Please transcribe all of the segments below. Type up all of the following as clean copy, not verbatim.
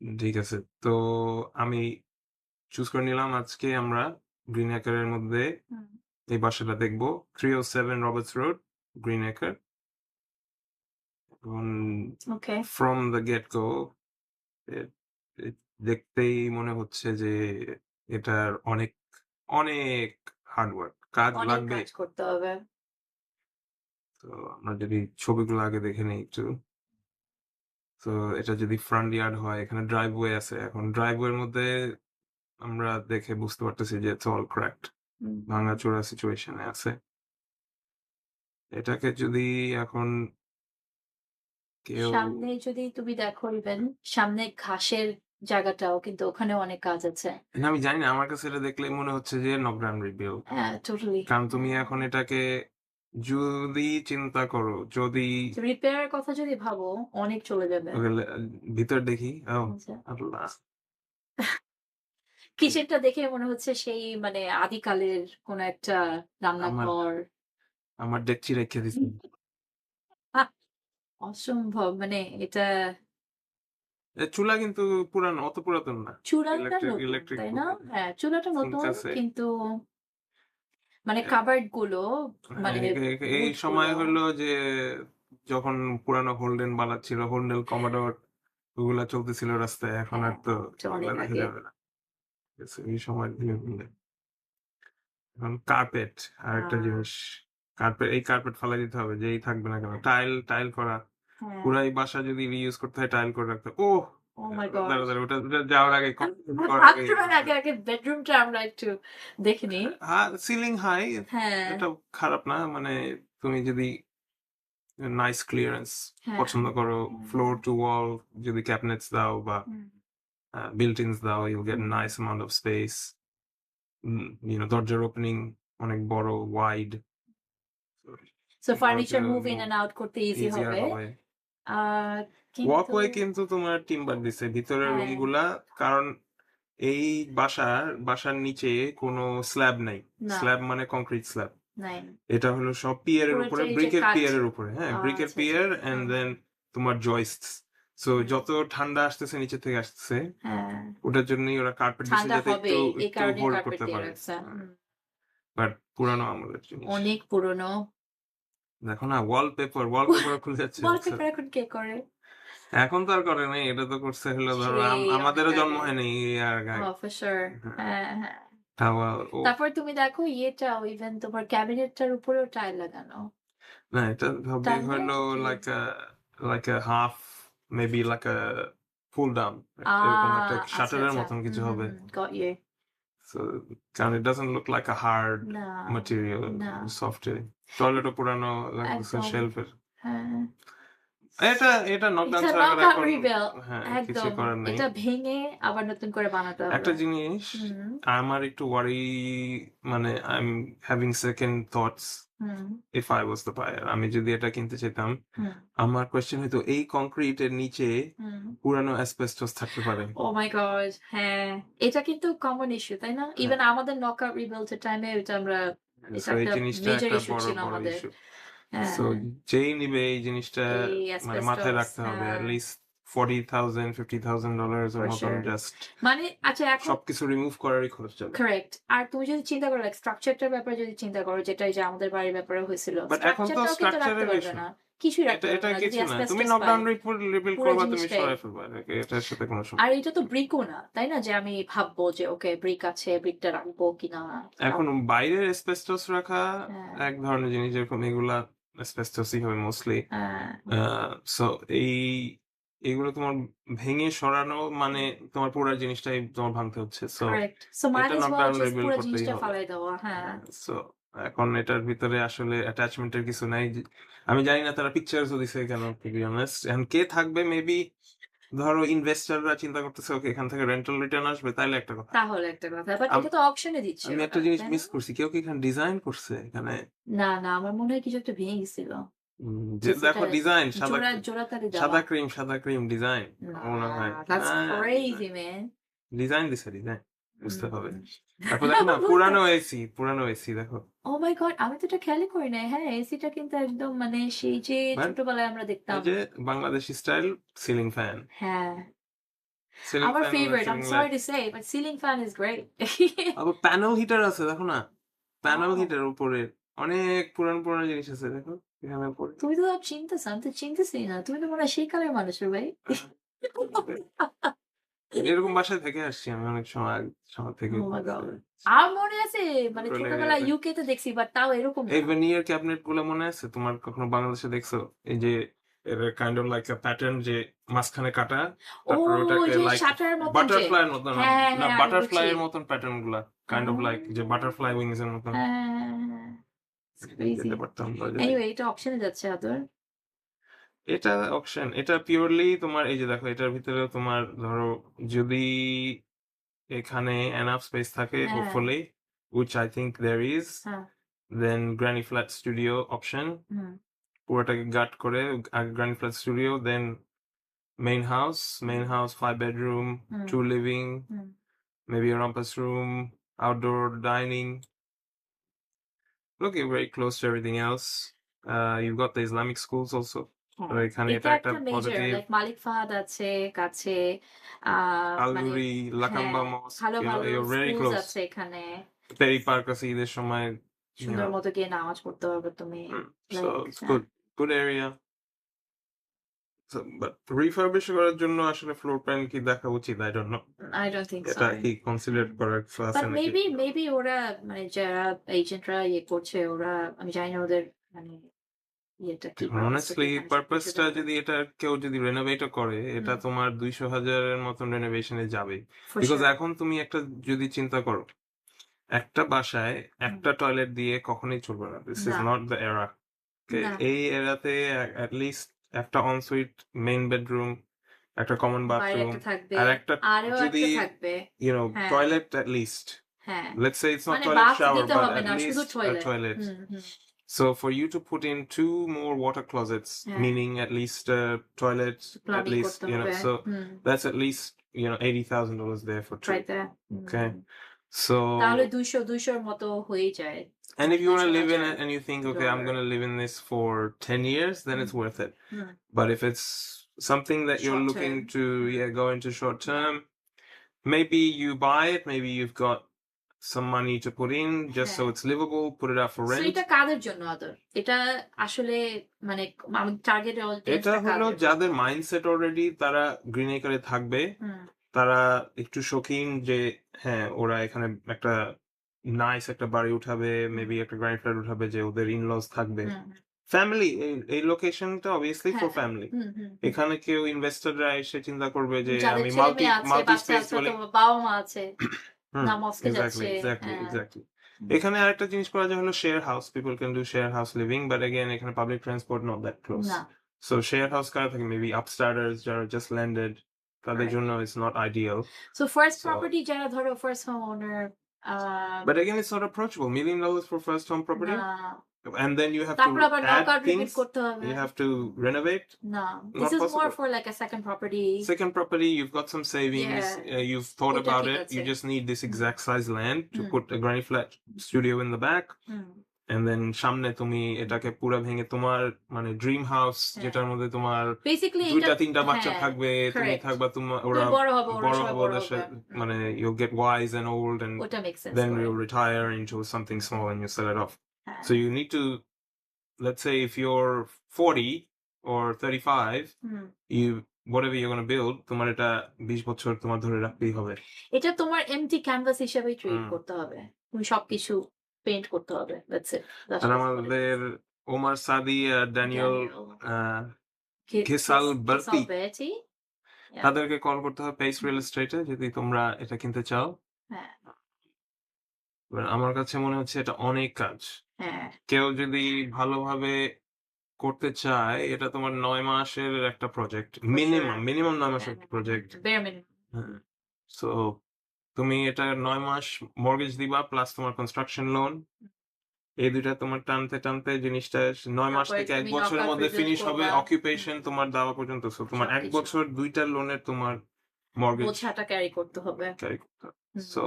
ঠিক আছে। তো আমি চুজ করে নিলাম আজকে আমরা গ্রিন অ্যাকারের মধ্যে হুম। এই বাসাটা দেখবো। 307 রবার্টস রোড, গ্রিন অ্যাকার। এবং ওকে। ফ্রম দ্য গেট গো দেখতেই মনে হচ্ছে যে এটার অনেক অনেক হার্ডওয়ার্ক কাজ অনেক লাগবে। কাজ করতে হবে। তো আমরা যদি ছবিগুলো আগে দেখে নিই একটু। তো এটা যদি ফ্রন্ট ইয়ার্ড হয়, এখানে ড্রাইভওয়ে আছে। এখন ড্রাইভওয়ের মধ্যে আমরা দেখে বুঝতে পারতেছি যে ইটস অল ক্র্যাকড, হুম। ভাঙাচোরা সিচুয়েশনে আছে। এটাকে যদি এখন কেউ সামনে যদি তুমি দেখো ইভেন সামনে ঘাসের জায়গাটাও কিন্তু ওখানেও অনেক কাজ আছে। না, আমি জানি না, আমার কাছে এটা দেখলে মনে হচ্ছে যে নকডাউন রিবিল্ড। হ্যাঁ, টোটালি। কারণ তুমি হ্যাঁ। এখন এটাকে যদি চিন্তা করো, যদি রিপেয়ারের কথা যদি ভাবো অনেক চলে যাবে। ওকে ভিতর দেখি, ও আচ্ছা। আল্লাহ, কিচেনটা দেখে মনে হচ্ছে সেই মানে আদিকালের কোন একটা আমার রান্নাঘর। আমার ডেকচি রেখে দিছি। আহ! অসম্ভব মানে এটা চুলা কিন্তু পুরানো, অত পুরাতন না। চুলাটা ইলেকট্রিক নতুন, ইলেকট্রিক তাই না? হ্যাঁ, চুলাটা নতুন ফুলকাছে। কিন্তু মানে কাবার্ড গুলো হ্যাঁ, মানে এই উড সময় গুলো হলো যে যখন পুরানো হোল্ডেন বালাত ছিল, হোল্ডেন কমোডোর, ওগুলা চলতেছিল রাস্তায়। এখন আর হ্যাঁ, তো এটা ওগুলা অনেক দেখা আগে। যাবে না। ঠিক আছে, এই সময় এখন কার্পেট আর একটা আ জিনিস, কার্পেট, এই কার্পেট ফালাই দিতে হবে যেই থাকবে না কেন। টাইল টাইল করা, হ্যাঁ। পুরাই বাসা যদি রিইউজ করতে হয় টাইল করে রাখতে। ও ওহ মাই দাঁড়া গড! দাঁড়া, ওটা ওটা যাওয়ার আগে করার আগে বাথরুমের আগে বেডরুমটা আমরা একটু দেখে নিই। সিলিং হাই, হ্যাঁ, এটাও খারাপ না। মানে তুমি যদি নাইস ক্লিয়ারেন্স হ্যাঁ, পছন্দ করো, ফ্লোর হ্যাঁ, টু ওয়াল যদি ক্যাবিনেটস দাও বা হুম, বিল্ট ইনস দাও, you get hmm. Nice amount of space. দরজার ওপেনিং অনেক বড়, ওয়াইড, সো দরজা furniture move in and out করতে ইজি ইজিয়ার হবে। হবে। আ কিন্তু ওয়াকওয়ে কিন্তু তোমার টিম্বার দিছে ভিতরের রুম হ্যাঁ, গুলা। কারণ এই বাসার নিচে কোনো স্ল্যাব নাই। না, স্ল্যাব মানে কংক্রিট স্ল্যাব। নাই। এটা হলো সব পিয়ারের উপরে, পুরোটাই যে ব্রিকের কাঠ। পিয়ারের উপরে। হ্যাঁ, ব্রিকের আচ্ছা, আচ্ছা। পিয়ার এন্ড হ্যাঁ, দেন হ্যাঁ, তোমার জয়েস্টস। সো হুম, যত ঠান্ডা আসতেছে নিচে থেকে আসতেছে, হ্যাঁ। ওটার জন্যই ওরা কার্পেট দিছে ঠান্ডা যাতে একটু হবেই। এই একটু কারণেই হোল্ড কার্পেট করতে দিয়ে পারে। রাখছে। হুম। বাট পুরানো আমলের জিনিস। অনেক পুরনো। দেখো না, ওয়ালপেপার খুলে যাচ্ছে, দেখছো? ওয়ালপেপার এখন কে করে? এখন তো আর করে নাই, এটা তো করছে হলো ধরো সেই অনেক আমাদেরও জন্ম আগে। হয়নি আর আগে। For sure. হ্যাঁ, হ্যাঁ, হ্যাঁ। তাও ও, তারপর তুমি দেখো ইয়েটাও ইভেন তোমার ক্যাবিনেটটার উপরেও টাইল লাগানো। না এটা হবে টাইল না হলো এটা কি? Like like half, maybe like full down, uh এরকম একটা আচ্ছা, শাটারের আচ্ছা। মতন হুম, কিছু হুম, হবে। হুম। Goat you. সো কারণ it doesn't look like a hard না, ম্যাটেরিয়াল, না। সফট। টয়লেটও পুরানো লাগতেছে, একদম। শেলফের। হ্যাঁ। এটা এটা নকডাউন এটা ছাড়া নক করে আউট এখন। রিবেল। হ্যাঁ, কিছু একদম। করার নাই। এটা ভেঙে আবার নতুন করে বানাতে হবে। একটা জিনিস হুম, আমার একটু ওয়ারি, মানে I am having second thoughts hmm, if I was the buyer. আমি যদি এটা কিনতে চাইতাম, হুম, আমার কোয়েশ্চেন হইতো এই কংক্রিটের নিচে হুম। পুরানো অ্যাসবেস্টস থাকতে পারে। ওহ মাই গড! হ্যাঁ, এটা কিন্তু কমন ইস্যু, তাই না? হ্যাঁ, ইভেন আমাদের নকআউট রিবিল্ড এর টাইমে এটা সো এই একটা জিনিসটা মেজর একটা ইস্যু বড় ছিল বড় আমাদের। ইস্যু। সো হ্যাঁ, যেই নিবে এই জিনিসটা এই মানে মাথায় অ্যাসবেস্টস রাখতে হবে হ্যাঁ, অ্যাট লিস্ট $40,000 $50,000 এর ফর মতন, সিউর। জাস্ট মানে আচ্ছা এখন সবকিছু রিমুভ করারই খরচ যাবে। কারেক্ট। আর তুমি যদি চিন্তা করো লাইক স্ট্রাকচারটার ব্যাপারে যদি চিন্তা করো যেটা এই যে আমাদের বাড়ির ব্যাপারে হয়েছিল। বাট এখন তো স্ট্রাকচারটাও কিন্তু রাখতে স্ট্রাকচারের পারবে ইস্যু, না। কিছুই রাখতে এটা পারবে এটা না যদি কিছু না, তুমি অ্যাসবেস্টস পায়। নকডাউন রিবিল্ড পুরা করবা, তুমি জিনিসটাই। সরাই ফেলবা এটাকে, এটার সাথে কোনো আর সমস্যা এটা তো ব্রিকও না, তাই না? যে আমি ভাববো যে ওকে ব্রিক আছে, ব্রিকটা রাখবো কিনা। তাও এখন বাইরের এসবেস্টস রাখা হ্যাঁ, এক ধরনের জিনিস, যেরকম এগুলা এসবেস্টসই হবে মোস্টলি। হ্যাঁ, সো এই এগুলো তোমার ভেঙে সরানো মানে তোমার পুরো জিনিসটাই তোমার ভাঙতে হচ্ছে। So correct. সো মাইট এটা as well knockdown just rebuild পুরা করতেই জিনিসটা হবে। ফালাই দেওয়া। হ্যাঁ। সো এখন এটার ভিতরে আসলে অ্যাটাচমেন্টের কিছু নাই। আমি জানি না তারা পিকচারসও দিছে কেন, টু বি অনেস্ট। এখন কে থাকবে, মেবি ধরো ইনভেস্টররা চিন্তা করতেছে ওকে এখান থেকে রেন্টাল রিটার্ন আসবে, তাইলে একটা কথা। তাহলে একটা কথা। বাট এটা তো অকশন এ দিচ্ছে আমি ওরা, একটা জিনিস তাই না? মিস করছি, কেউ কি এখানে ডিজাইন করছে এখানে? না, না আমার মনে হয় কিছু একটা ভেঙে গেছিল। যে জাস্ট এটা দেখো ডিজাইন, সাদা জোড়াতালি দেওয়া। সাদা ক্রিম ডিজাইন না, মনে হয়। that's design crazy man. Design দিছে, ডিজাইন বুঝতে হবে। হুম। তারপর দেখো না, বুঝতে পুরানো এসি দেখো। ওহ মাই গড! আমি তো এটা খেয়ালই করি নাই। হ্যাঁ, এসিটা কিন্তু একদম মানে সেই যে বাট ছোটবেলায় আমরা এই দেখতাম। যে বাংলাদেশি স্টাইল সিলিং ফ্যান। হ্যাঁ, সিলিং আমার fan favorite. I'm ceiling sorry light to say, but ceiling fan is great. আবার প্যানেল হিটার আছে দেখো না, প্যানেল Oh, হিটার উপরে অনেক পুরানো জিনিস আছে দেখো এখানে উপরে। তুমি তো সব চিনতেছো। আমি তো চিনতেছিই না। তুমি তো মনে হয় সেই কালের মানুষ রে ভাই। এরকম বাসায় থেকে আসছি আমি অনেক সময় থেকে Oh my God. আমার মনে আছে মানে রোল ছোটবেলায় এরিয়াতে। UK তে দেখছি বাট তাও এরকম এই না। ভেনিয়ার ক্যাবিনেট গুলো মনে আছে তোমার, কখনো বাংলাদেশে দেখছো? এই যে এর কাইন্ড অফ লাইক প্যাটার্ন, যে মাঝখানে কাটা, ও তারপর ওই ওটাকে যে লাইক শাটারের মতন যে। বাটারফ্লাই এর মতো না, হ্যাঁ, হ্যাঁ, না হ্যাঁ, আমি বাটারফ্লাই বুঝছি। এর মতন প্যাটার্ন গুলা, কাইন্ড অফ লাইক যে আহ বাটারফ্লাই উইংস এর মতন হ্যাঁ, হ্যাঁ, হ্যাঁ, হ্যাঁ। It's crazy. যেতে পারতাম আমরা যদি। Anyway, এটা অকশনে যাচ্ছে আদর। এটা অপশন, এটা পিওরলি তোমার, এই যে দেখো এটার ভিতরে তোমার ধরো যদি এখানে এনাফ স্পেস থাকে হ্যাঁ, hopefully, which I think there is, হ্যাঁ, then granny flat studio option, হুম, পুরোটাকে গাট করে আগে granny flat studio, then main house 5 bedroom, hmm, 2 living, hmm. maybe a rumpus room, outdoor dining. Look, you're very close to everything else. You've got the Islamic schools also. তো হ্যাঁ, এখানে এটা এটা একটা একটা major positive. Like মালিক ফাহাদ আছে কাছে মানে আলগুরি, হ্যাঁ লাকাম্বা মস্ক, ভালো ভালো you're very স্কুলস close. আছে এখানে পেরি পার্ক আছে ঈদের সময়, you সুন্দর know. মতো গিয়ে নামাজ পড়তে পারবে তুমি So like it's good area. So, but refurbish করার জন্য আসলে ফ্লোর প্ল্যান কি দেখা উচিত? I don't know. I don't think so এটা কি কনসিডার করার আছে বাট নাকি? মেবি ওরা মানে যারা এজেন্টরা ইয়ে করছে ওরা আমি জানি না ওদের মানে ইয়েটা কি অনেস্টলি এখানে সবকিছু পারপাসটা দেওয়ার যদি এটা কেউ যদি রেনোভেটও করে, এটা হুম তোমার 200,000-এর মতন রেনোভেশনে যাবে। ফর বিকজ শিওর এখন তুমি একটা যদি চিন্তা করো, একটা বাসায় একটা টয়লেট দিয়ে কখনোই চলবে না। দিস ইজ না নট দ্য এরা। না এই এরাতে অ্যাট লিস্ট একটা অনসুইট, মেইন বেডরুম, একটা কমন বাইরে বাথরুম, একটা থাকবে আর একটা আরও যদি একটা থাকবে হ্যাঁ টয়লেট অ্যাট লিস্ট, হ্যাঁ let's say it's not মানে toilet বাথ shower দিতে but হবে at না শুধু least a toilet toilet. Hmm hmm So for you to put in 2 more water closets, হ্যাঁ meaning at least a toilet, at planning least, করতে হবে so hmm that's at least, $80,000 there for 2. Right Okay. তাহলে So, 200-200 র মতো হয়েই যায় and if you want to live in 200,000 it and you think, okay, I'm dollar going to live in this for 10 years, then hmm it's worth it. Hmm But if it's something that you're short looking term to, go into short term, maybe you buy it, maybe you've got some money to put in just so হ্যাঁ it's livable, put it out for so rent. এটা কাদের জন্য আদর এটা আসলে মানে আমার target এটা অডিয়েন্সটা হলো কাদের যাদের জন্য মাইন্ডসেট অলরেডি তারা গ্রিন একরে থাকবে, হুম তারা একটু শৌখিন যে হ্যাঁ ওরা এখানে একটা নাইস একটা বাড়ি উঠাবে, হুম মেবি একটা গ্র্যান্ড ফ্ল্যাট উঠাবে, যে ওদের ইনলস থাকবে, হুম ফ্যামিলি। এই লোকেশনটা অবভিয়াসলি ফর হ্যাঁ ফ্যামিলি। হুম হুম এখানে কেউ ইনভেস্টররা এসে চিন্তা করবে যে যাদের আমি ছেলে মাল্টি মেয়ে আছে মাল্টি বাচ্চা স্পেস আছে বলে। অথবা বাবা মা আছে হুম, না মস্কে এক্স্যাক্টলি যাচ্ছে এক্স্যাক্টলি হ্যাঁ এক্স্যাক্টলি। হুম, এখানে আরেকটা জিনিস করা যায় হলো share house, people can do share house living, but again এখানে public transport not that close. না সো শেয়ার হাউস কারা থাকে, মেবি আপস্টার্টার্স যারা জাস্ট ল্যান্ডেড, তাদের রাইট জন্য it's not ideal. So first so property যারা ধরো first home owner but again it's not approachable, $1 million for first home property, না and then you have to তারপর আবার knock add out repeat things, করতে হবে you have to renovate. না this Not is more possible. For like a second property Second property, you've got some savings, you've thought এটা about ঠিক it, আছে you just need this hmm exact size land to hmm put a granny flat studio in the back, hmm and then সামনে তুমি এটাকে পুরা ভেঙে তোমার মানে ড্রিম হাউস, হ্যাঁ যেটার মধ্যে তোমার বেসিক্যালি এটা 2-3টা বাচ্চা হ্যাঁ থাকবে, তুমি কারেক্ট থাকবা, তোমার তুমি ওরা বড় হবে ওরা বড় সবাই হবে, বড় ওদের হবে সাথে মানে you'll get wise and old, and ওটা মেক সেন্স then করে you'll retire into something small and you sell it off. হ্যাঁ So you need to, let's say if you're 40 or 35, hmm you whatever you're going to build, তোমার এটা 20 বছর তোমার ধরে রাখতেই হবে। এটা তোমার এমটি ক্যানভাস হিসেবে ট্রিট হুম। করতে হবে তুমি সবকিছু পেইন্ট করতে হবে দ্যাটস ইট দ্যাটস আর জাস্ট হোয়াট ইট আমাদের ওমর সাদি আর ড্যানিয়েল ঘেসাল বার্তি, বেটি তাদেরকে কল করতে হবে পেস রিয়েল এস্টেটে যদি তোমরা এটা কিনতে চাও। হ্যাঁ এবার আমার কাছে মনে হচ্ছে এটা অনেক কাজ। হ্যাঁ কেউ যদি ভালোভাবে করতে চায়, এটা তোমার 9 মাসের একটা প্রজেক্ট, মিনিমাম 9 মাসের প্রজেক্ট। বেয়ার মিনিমাম হ্যাঁ, সো তুমি এটা 9 মাস মর্গেজ দিবা প্লাস তোমার কনস্ট্রাকশন লোন, এই দুইটা তোমার টানতে টানতে জিনিসটা 9 মাস তারপরে থেকে 1 তুমি বছরের নকআউট মধ্যে রিবিল্ড ফিনিশ হবে, করবা অকুপেশন তোমার দেওয়া পর্যন্ত। সো তোমার 1 সবকিছু বছর 2টা লোনের তোমার মর্গেজ বোঝাটা ক্যারি করতে হবে ক্যারি করতে হবে। হুম। সো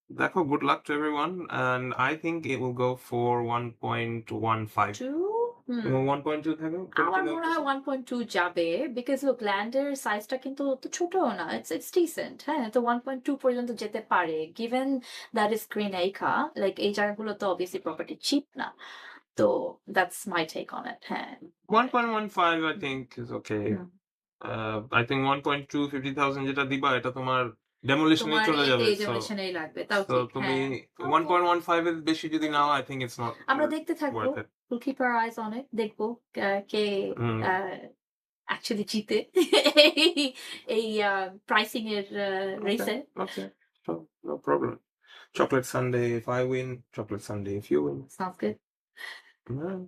দেখো, good luck to everyone, and I think it will go for 1.15. 2 হুম। এবং 1.2 থাকে আমার 20 মনে হয় 1.2 যাবে। বিকজ লুক ল্যান্ডের সাইজটা কিন্তু অত ছোটও না। It's decent. হ্যাঁ? তো 1.2 পর্যন্ত যেতে পারে। গিভেন দ্যাট ইস গ্রিন একা, লাইক এই জায়গাগুলো তো অবভিয়াসলি প্রপার্টি চিপ না। তো that's my take on it. হ্যাঁ। 1.15 I think is okay. Hmm. I think 1.2 50,000 যেটা দিবা এটা তোমার demolition এ তোমার চলে যাবে। এই So ডেমোনেশনেই লাগবে। তাও so ঠিক। তুমি হ্যাঁ। ওকে। 1.15 এর বেশি যদি নাও I think it's not আমরা দেখতে থাকবো। worth it. We'll keep our eyes on it. দেখবো কে হুম, আ অ্যাকচুয়ালি জিতে এই এই প্রাইসিং এর okay, রেসে। okay. Sure, no problem. Chocolate Sunday if I win, chocolate Sunday if you win. Sounds good. Yeah.